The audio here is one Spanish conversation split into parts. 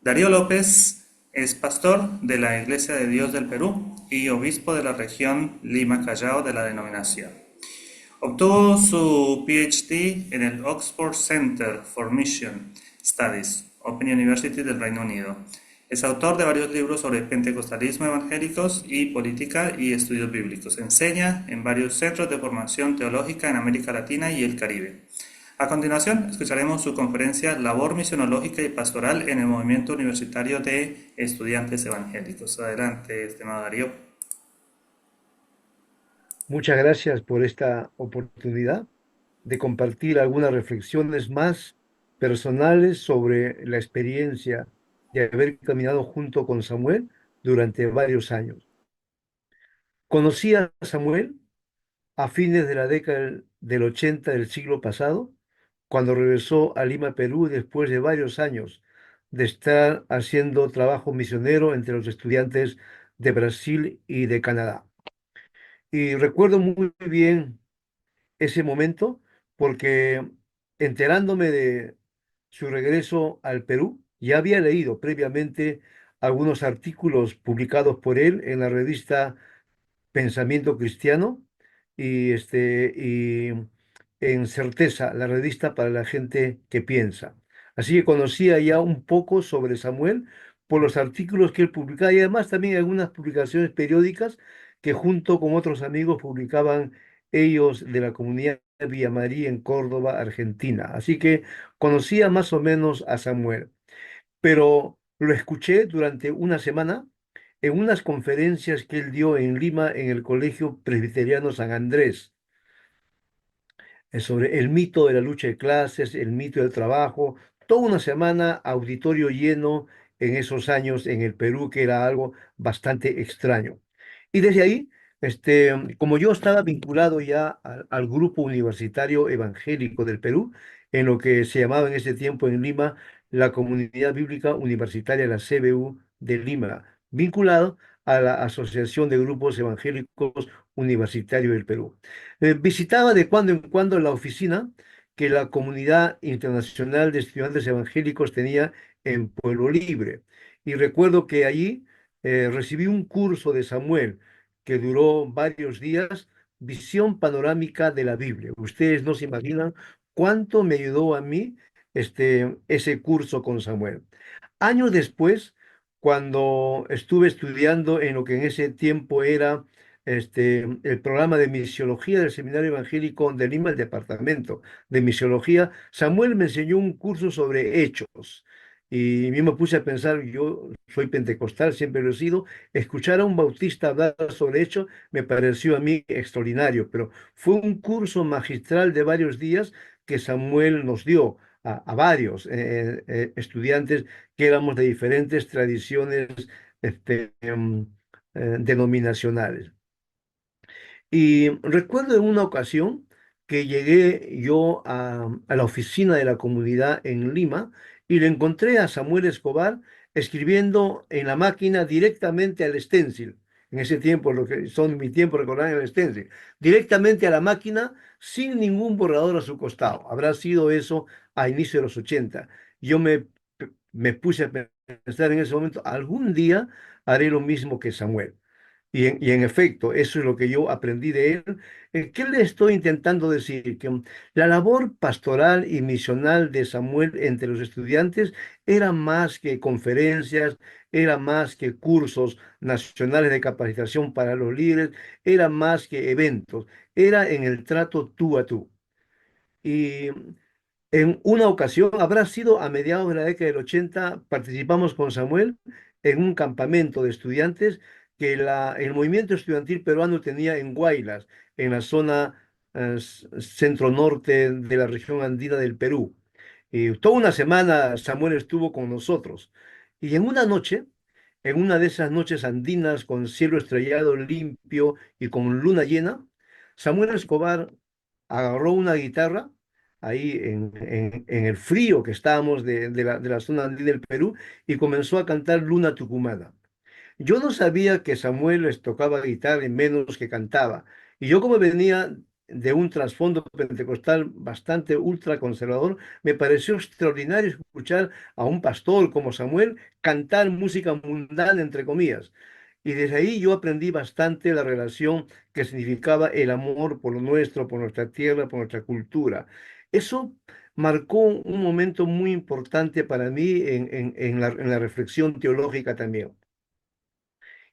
Darío López es pastor de la Iglesia de Dios del Perú y obispo de la región Lima-Callao de la denominación. Obtuvo su PhD en el Oxford Center for Mission Studies, Open University del Reino Unido. Es autor de varios libros sobre pentecostalismo evangélicos y política y estudios bíblicos. Enseña en varios centros de formación teológica en América Latina y el Caribe. A continuación, escucharemos su conferencia Labor Misionológica y Pastoral en el Movimiento Universitario de Estudiantes Evangélicos. Adelante, estimado Darío. Muchas gracias por esta oportunidad de compartir algunas reflexiones más personales sobre la experiencia de haber caminado junto con Samuel durante varios años. Conocí a Samuel a fines de la década del 80 del siglo pasado, cuando regresó a Lima, Perú, después de varios años de estar haciendo trabajo misionero entre los estudiantes de Brasil y de Canadá. Y recuerdo muy bien ese momento porque enterándome de su regreso al Perú, ya había leído previamente algunos artículos publicados por él en la revista Pensamiento Cristiano y en Certeza, la revista para la gente que piensa. Así que conocía ya un poco sobre Samuel por los artículos que él publicaba y además también algunas publicaciones periódicas que junto con otros amigos publicaban ellos de la comunidad Villa María en Córdoba, Argentina. Así que conocía más o menos a Samuel, pero lo escuché durante una semana en unas conferencias que él dio en Lima en el Colegio Presbiteriano San Andrés, sobre el mito de la lucha de clases, el mito del trabajo, toda una semana auditorio lleno en esos años en el Perú, que era algo bastante extraño. Y desde ahí, como yo estaba vinculado ya al grupo universitario evangélico del Perú, en lo que se llamaba en ese tiempo en Lima la Comunidad Bíblica Universitaria, la CBU de Lima, vinculado a la Asociación de Grupos Evangélicos Universitarios del Perú. Visitaba de cuando en cuando la oficina que la Comunidad Internacional de Estudiantes Evangélicos tenía en Pueblo Libre. Y recuerdo que allí recibí un curso de Samuel que duró varios días, visión panorámica de la Biblia. Ustedes no se imaginan cuánto me ayudó a mí ese curso con Samuel. Años después, cuando estuve estudiando en lo que en ese tiempo era el programa de misiología del Seminario Evangélico de Lima, el departamento de misiología, Samuel me enseñó un curso sobre hechos. Y yo me puse a pensar, yo soy pentecostal, siempre lo he sido, escuchar a un bautista hablar sobre hechos me pareció a mí extraordinario, pero fue un curso magistral de varios días que Samuel nos dio a varios estudiantes que éramos de diferentes tradiciones este, em, denominacionales. Y recuerdo en una ocasión que llegué yo a la oficina de la comunidad en Lima y le encontré a Samuel Escobar escribiendo en la máquina directamente al stencil. En ese tiempo, lo que son mi tiempo recordar el stencil, directamente a la máquina sin ningún borrador a su costado. Habrá sido eso a inicio de los 80. Yo me puse a pensar en ese momento, algún día haré lo mismo que Samuel. Y en efecto, eso es lo que yo aprendí de él. ¿Qué le estoy intentando decir? Que la labor pastoral y misional de Samuel entre los estudiantes era más que conferencias, era más que cursos nacionales de capacitación para los líderes, era más que eventos, era en el trato tú a tú. Y en una ocasión, habrá sido a mediados de la década del 80, participamos con Samuel en un campamento de estudiantes que el movimiento estudiantil peruano tenía en Huaylas, en la zona centro-norte de la región andina del Perú. Y toda una semana Samuel estuvo con nosotros. Y en una noche, en una de esas noches andinas con cielo estrellado limpio y con luna llena, Samuel Escobar agarró una guitarra ahí en el frío que estábamos de la zona andina del Perú y comenzó a cantar Luna Tucumana. Yo no sabía que Samuel les tocaba guitarra y menos que cantaba. Y yo como venía de un trasfondo pentecostal bastante ultraconservador, me pareció extraordinario escuchar a un pastor como Samuel cantar música mundana, entre comillas. Y desde ahí yo aprendí bastante la relación que significaba el amor por lo nuestro, por nuestra tierra, por nuestra cultura. Eso marcó un momento muy importante para mí en la reflexión teológica también.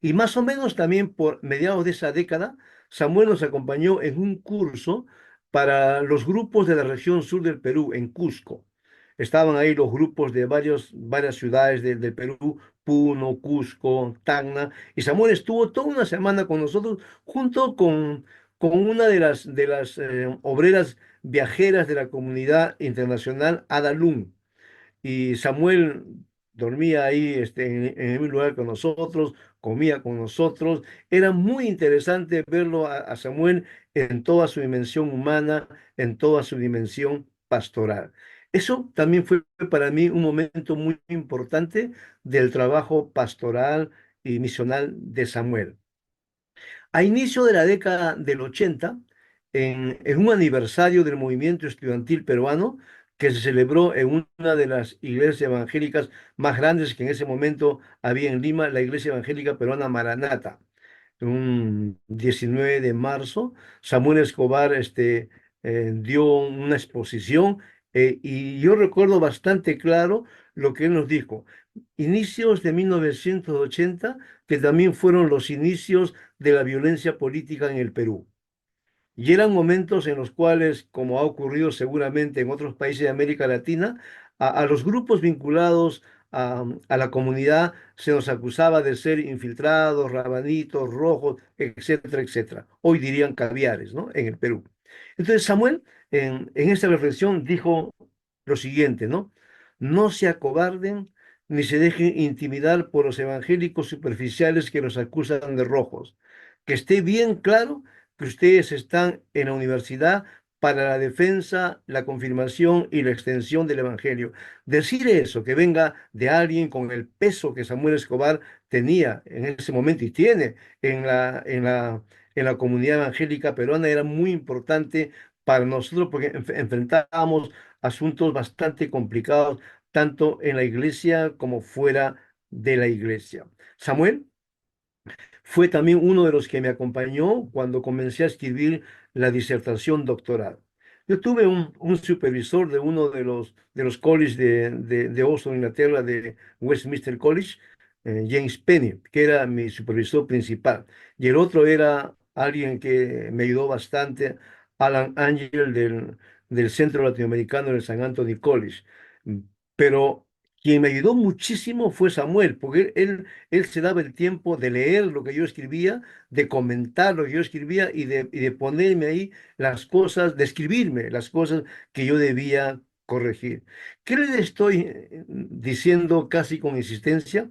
Y más o menos también por mediados de esa década, Samuel nos acompañó en un curso para los grupos de la región sur del Perú, en Cusco. Estaban ahí los grupos de varias ciudades del Perú, Puno, Cusco, Tacna, y Samuel estuvo toda una semana con nosotros junto con una de las obreras viajeras de la comunidad internacional, Adalún. Y Samuel dormía ahí en el mismo lugar con nosotros, comía con nosotros. Era muy interesante verlo a Samuel en toda su dimensión humana, en toda su dimensión pastoral. Eso también fue para mí un momento muy importante del trabajo pastoral y misional de Samuel. A inicio de la década del 80, en un aniversario del movimiento estudiantil peruano que se celebró en una de las iglesias evangélicas más grandes que en ese momento había en Lima, la Iglesia Evangélica Peruana Maranata, un 19 de marzo, Samuel Escobar dio una exposición, y yo recuerdo bastante claro lo que él nos dijo. Inicios de 1980, que también fueron los inicios de la violencia política en el Perú. Y eran momentos en los cuales, como ha ocurrido seguramente en otros países de América Latina, a los grupos vinculados a la comunidad se nos acusaba de ser infiltrados, rabanitos, rojos, etcétera, etcétera. Hoy dirían caviares, ¿no? En el Perú. Entonces Samuel, en esta reflexión, dijo lo siguiente, ¿no? No se acobarden ni se dejen intimidar por los evangélicos superficiales que los acusan de rojos. Que esté bien claro que ustedes están en la universidad para la defensa, la confirmación y la extensión del Evangelio. Decir eso, que venga de alguien con el peso que Samuel Escobar tenía en ese momento y tiene en la comunidad evangélica peruana, era muy importante para nosotros porque enfrentábamos asuntos bastante complicados, tanto en la iglesia como fuera de la iglesia. Samuel fue también uno de los que me acompañó cuando comencé a escribir la disertación doctoral. Yo tuve un supervisor de uno de los colleges de Oxford, Inglaterra, de Westminster College, James Penny, que era mi supervisor principal. Y el otro era alguien que me ayudó bastante, Alan Angel del Centro Latinoamericano del San Anthony College. Pero quien me ayudó muchísimo fue Samuel, porque él se daba el tiempo de leer lo que yo escribía, de comentar lo que yo escribía y de ponerme ahí las cosas, de escribirme las cosas que yo debía corregir. ¿Qué le estoy diciendo casi con insistencia?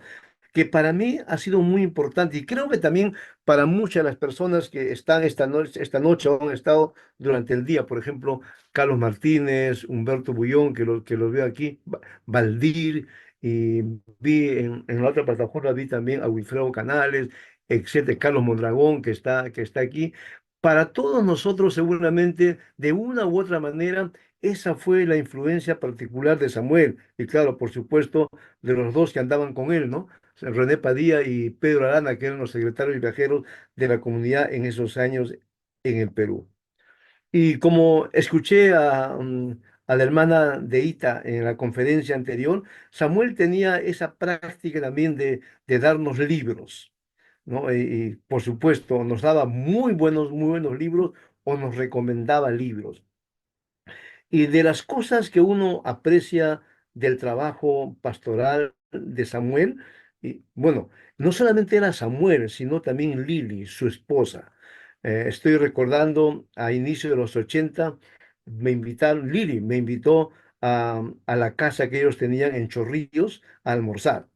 Que para mí ha sido muy importante y creo que también para muchas de las personas que están esta noche o han estado durante el día, por ejemplo, Carlos Martínez, Humberto Bullón, que los veo aquí, Valdir, y vi en la otra plataforma, vi también a Wilfredo Canales, etcétera, Carlos Mondragón, que está aquí. Para todos nosotros, seguramente, de una u otra manera, esa fue la influencia particular de Samuel. Y claro, por supuesto, de los dos que andaban con él, ¿no? René Padilla y Pedro Arana, que eran los secretarios viajeros de la comunidad en esos años en el Perú. Y como escuché a la hermana de Ita en la conferencia anterior, Samuel tenía esa práctica también de darnos libros, ¿no? Y, por supuesto nos daba muy buenos libros o nos recomendaba libros. Y de las cosas que uno aprecia del trabajo pastoral de Samuel, y bueno, no solamente era Samuel, sino también Lili, su esposa. Estoy recordando a inicio de los 80, Lili me invitó a la casa que ellos tenían en Chorrillos a almorzar.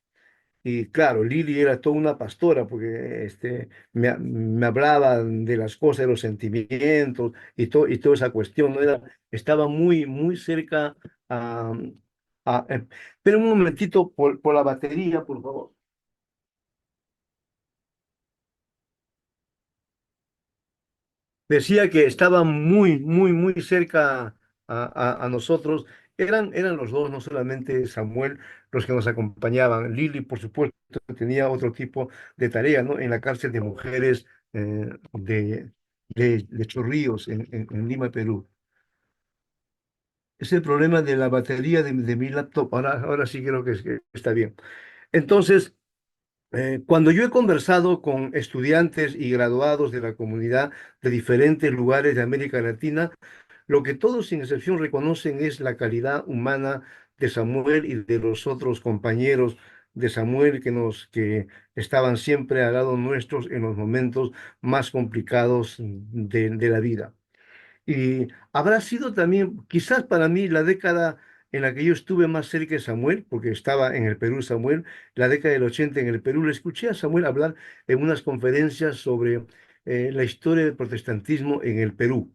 Y claro, Lili era toda una pastora porque me hablaba de las cosas, de los sentimientos y toda esa cuestión, ¿no? Estaba muy, muy cerca a... pero un momentito por la batería, por favor. decía que estaba muy, muy, muy cerca a nosotros. Eran los dos, no solamente Samuel, los que nos acompañaban. Lili, por supuesto, tenía otro tipo de tarea, ¿no? En la cárcel de mujeres de Chorrillos, en Lima, Perú. Es el problema de la batería de mi laptop. Ahora sí creo que está bien. Entonces, cuando yo he conversado con estudiantes y graduados de la comunidad de diferentes lugares de América Latina, lo que todos sin excepción reconocen es la calidad humana de Samuel y de los otros compañeros de Samuel que estaban siempre al lado nuestros en los momentos más complicados de la vida. Y habrá sido también, quizás para mí, la década en la que yo estuve más cerca de Samuel, porque estaba en el Perú Samuel, la década del 80 en el Perú. Le escuché a Samuel hablar en unas conferencias sobre la historia del protestantismo en el Perú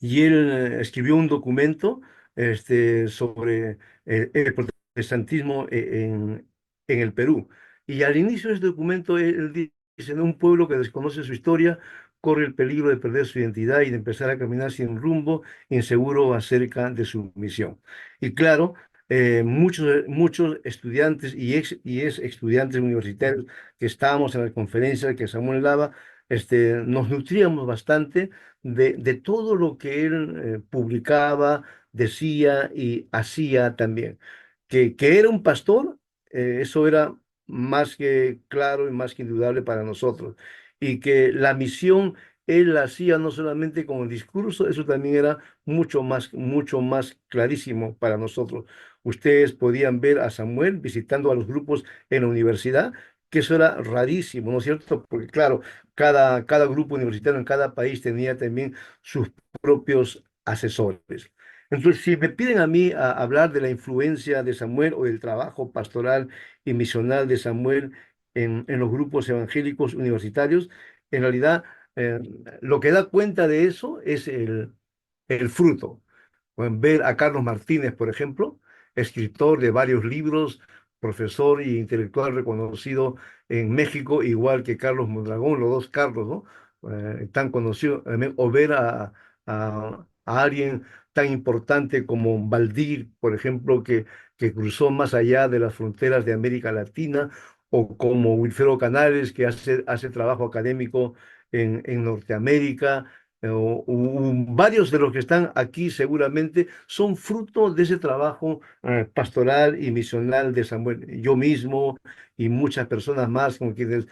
y él escribió un documento sobre el protestantismo en el Perú. Y al inicio de este documento él dice: "¿No? Un pueblo que desconoce su historia corre el peligro de perder su identidad y de empezar a caminar sin rumbo, inseguro acerca de su misión". Y claro, muchos estudiantes y ex estudiantes universitarios que estábamos en la conferencia que Samuel daba, nos nutríamos bastante de todo lo que él publicaba, decía y hacía también. Que era un pastor, eso era más que claro y más que indudable para nosotros. Y que la misión él la hacía no solamente con el discurso, eso también era mucho más clarísimo para nosotros. Ustedes podían ver a Samuel visitando a los grupos en la universidad, que eso era rarísimo, ¿no es cierto? Porque claro, cada grupo universitario en cada país tenía también sus propios asesores. Entonces, si me piden a mí hablar de la influencia de Samuel o del trabajo pastoral y misional de Samuel en los grupos evangélicos universitarios, en realidad eh, lo que da cuenta de eso es el fruto. Pueden ver a Carlos Martínez, por ejemplo, escritor de varios libros, profesor y intelectual reconocido en México, igual que Carlos Mondragón, los dos Carlos, ¿no? Tan conocidos. O ver a alguien tan importante como Valdir, por ejemplo, que cruzó más allá de las fronteras de América Latina, o como Wilfredo Canales, que hace trabajo académico en Norteamérica, varios de los que están aquí seguramente son fruto de ese trabajo pastoral y misional de Samuel. Yo mismo y muchas personas más con quienes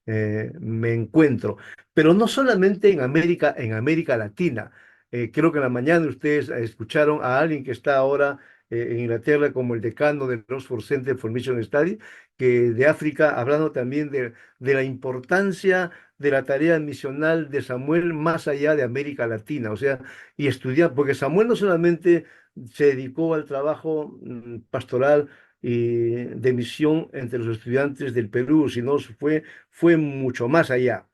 me encuentro. Pero no solamente en América Latina. Creo que en la mañana ustedes escucharon a alguien que está ahora en Inglaterra como el decano del Oxford Center for Mission Study, que de África, hablando también de la importancia de la tarea misional de Samuel más allá de América Latina, o sea, y estudiar, porque Samuel no solamente se dedicó al trabajo pastoral y de misión entre los estudiantes del Perú, sino fue mucho más allá.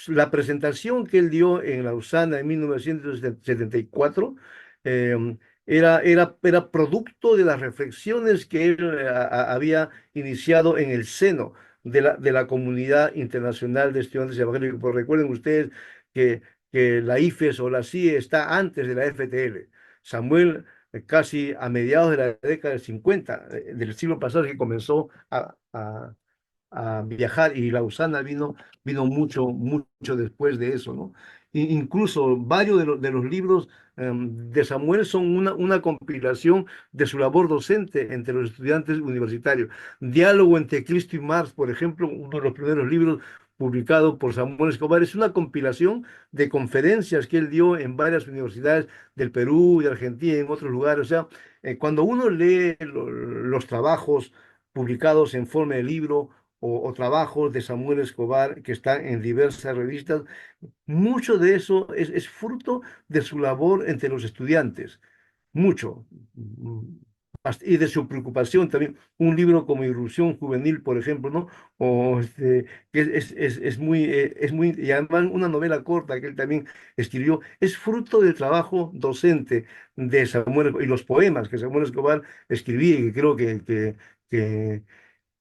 La presentación que él dio en Lausana en 1974 eh, era producto de las reflexiones que él había iniciado en el seno de la comunidad internacional de estudiantes evangélicos. Pues recuerden ustedes que la IFES o la CIE está antes de la FTL. Samuel, casi a mediados de la década del 50, del siglo pasado, que comenzó a viajar, y Lausana vino mucho después de eso, ¿no? Incluso varios de los libros de Samuel son una compilación de su labor docente entre los estudiantes universitarios. Diálogo entre Cristo y Marx, por ejemplo, uno de los primeros libros publicado por Samuel Escobar, es una compilación de conferencias que él dio en varias universidades del Perú, de Argentina y en otros lugares. O sea, cuando uno lee los trabajos publicados en forma de libro o trabajos de Samuel Escobar que están en diversas revistas, mucho de eso es fruto de su labor entre los estudiantes, mucho. Y de su preocupación también. Un libro como Irrupción Juvenil, por ejemplo, ¿no? O que es muy, y además una novela corta que él también escribió, es fruto del trabajo docente de Samuel y los poemas que Samuel Escobar escribía, y que creo que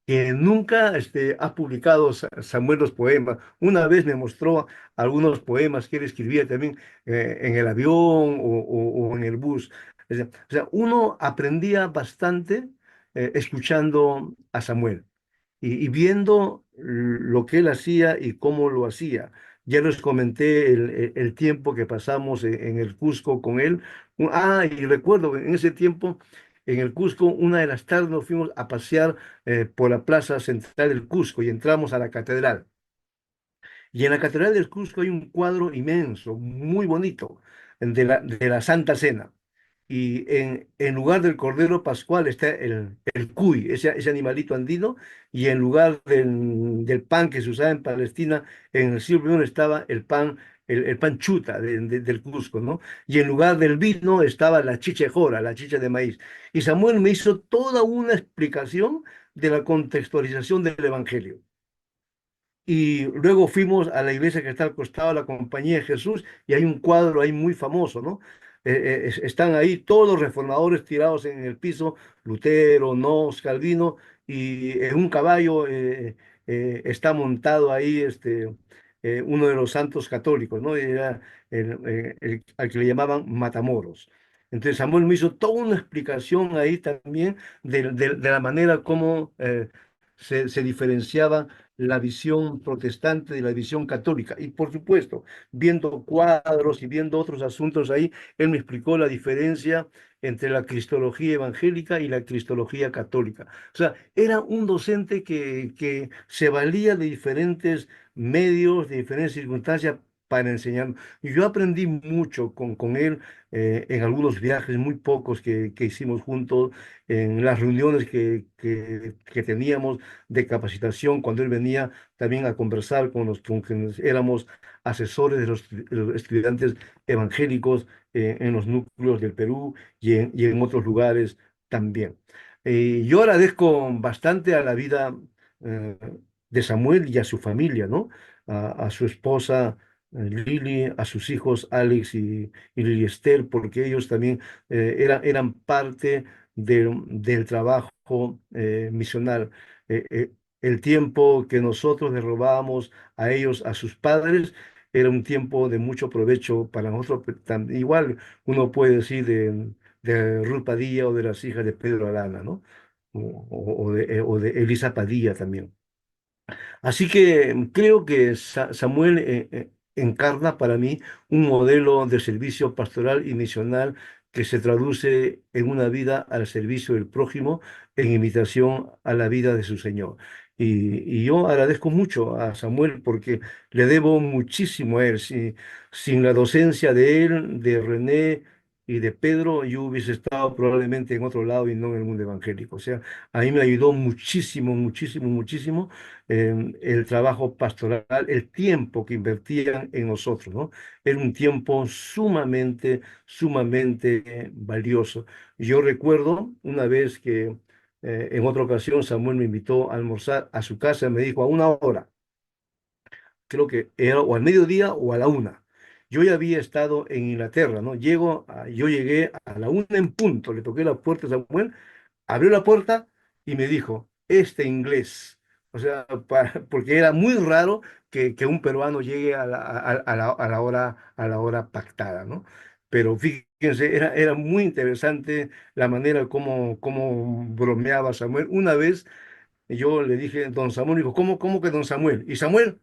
que nunca ha publicado Samuel los poemas. Una vez me mostró algunos poemas que él escribía también en el avión o en el bus. O sea, uno aprendía bastante escuchando a Samuel y viendo lo que él hacía y cómo lo hacía. Ya les comenté el tiempo que pasamos en el Cusco con él. Y recuerdo en ese tiempo, en el Cusco, una de las tardes nos fuimos a pasear por la plaza central del Cusco y entramos a la catedral. Y en la catedral del Cusco hay un cuadro inmenso, muy bonito, de la Santa Cena. Y en lugar del Cordero Pascual está el cuy, ese animalito andino, y en lugar del pan que se usaba en Palestina, en el siglo I estaba el pan chuta del Cusco, ¿no? Y en lugar del vino estaba la chicha jora, la chicha de maíz. Y Samuel me hizo toda una explicación de la contextualización del Evangelio. Y luego fuimos a la iglesia que está al costado de la Compañía de Jesús y hay un cuadro ahí muy famoso, ¿no? Están ahí todos los reformadores tirados en el piso, Lutero, Nos, Calvino, y en un caballo está montado ahí uno de los santos católicos, ¿no? Era al que le llamaban Matamoros. Entonces Samuel me hizo toda una explicación ahí también de la manera como se diferenciaba la visión protestante de la visión católica. Y por supuesto, viendo cuadros y viendo otros asuntos ahí, él me explicó la diferencia entre la cristología evangélica y la cristología católica. O sea, era un docente que se valía de diferentes medios, de diferentes circunstancias para enseñar. Y yo aprendí mucho con él en algunos viajes, muy pocos que hicimos juntos, en las reuniones que teníamos de capacitación, cuando él venía también a conversar con quienes éramos asesores de los estudiantes evangélicos en los núcleos del Perú y en otros lugares también. Yo agradezco bastante a la vida eh, de Samuel y a su familia, ¿no? A su esposa. Lili, a sus hijos Alex y Lili Esther, porque ellos también eran parte del trabajo misional. Eh, eh, el tiempo que nosotros les robábamos a ellos, a sus padres, era un tiempo de mucho provecho para nosotros. Igual uno puede decir de Ruth Padilla o de las hijas de Pedro Arana, ¿no? O de Elisa Padilla también. Así que creo que Samuel encarna para mí un modelo de servicio pastoral y misional que se traduce en una vida al servicio del prójimo en imitación a la vida de su Señor. Y yo agradezco mucho a Samuel porque le debo muchísimo a él. Sin la docencia de él, de René y de Pedro, yo hubiese estado probablemente en otro lado y no en el mundo evangélico. O sea, a mí me ayudó muchísimo, muchísimo, muchísimo el trabajo pastoral, el tiempo que invertían en nosotros, ¿no? Era un tiempo sumamente, sumamente valioso. Yo recuerdo una vez que en otra ocasión Samuel me invitó a almorzar a su casa, me dijo a una hora, creo que era o al mediodía o a la una. Yo ya había estado en Inglaterra, ¿no? Yo llegué a la una en punto, le toqué la puerta a Samuel, abrió la puerta y me dijo, este inglés. O sea, porque era muy raro que un peruano llegue a la hora pactada, ¿no? Pero fíjense, era muy interesante la manera como bromeaba Samuel. Una vez yo le dije, don Samuel, dijo, ¿cómo que don Samuel? ¿Y Samuel?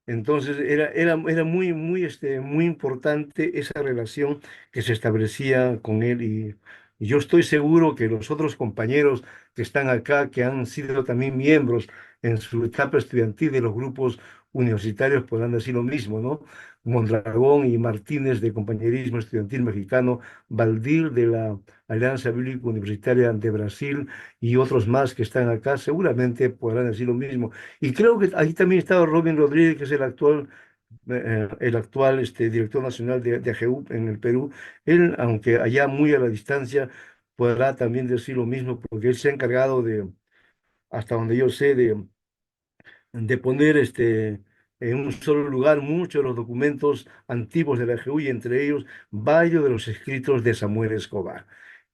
Entonces era muy, muy, muy importante esa relación que se establecía con él y yo estoy seguro que los otros compañeros que están acá, que han sido también miembros en su etapa estudiantil de los grupos universitarios, podrán decir lo mismo, ¿no? Mondragón y Martínez de Compañerismo Estudiantil Mexicano, Valdir de la Alianza Bíblica Universitaria de Brasil y otros más que están acá, seguramente podrán decir lo mismo. Y creo que ahí también estaba Robin Rodríguez, que es el actual director nacional de AGU en el Perú. Él, aunque allá muy a la distancia, podrá también decir lo mismo, porque él se ha encargado hasta donde yo sé, de poner en un solo lugar muchos de los documentos antiguos de la AGU y entre ellos varios de los escritos de Samuel Escobar.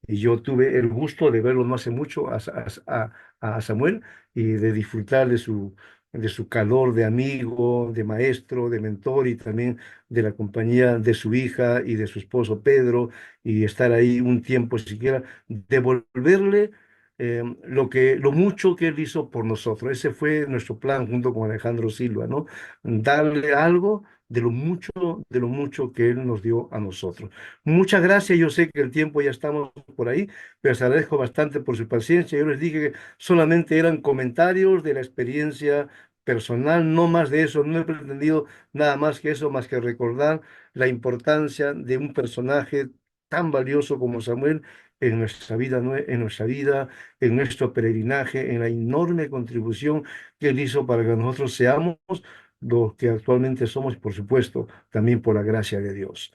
Y yo tuve el gusto de verlo no hace mucho a Samuel y de disfrutar de su calor de amigo, de maestro, de mentor y también de la compañía de su hija y de su esposo Pedro y estar ahí un tiempo siquiera, devolverle lo mucho que él hizo por nosotros. Ese fue nuestro plan junto con Alejandro Silva, ¿no? Darle algo de lo mucho que él nos dio a nosotros. Muchas gracias, yo sé que el tiempo ya estamos por ahí, pero les agradezco bastante por su paciencia. Yo les dije que solamente eran comentarios de la experiencia personal, no más de eso, no he pretendido nada más que eso, más que recordar la importancia de un personaje tan valioso como Samuel en nuestra vida, en nuestra vida, en nuestro peregrinaje, en la enorme contribución que él hizo para que nosotros seamos lo que actualmente somos, y por supuesto, también por la gracia de Dios.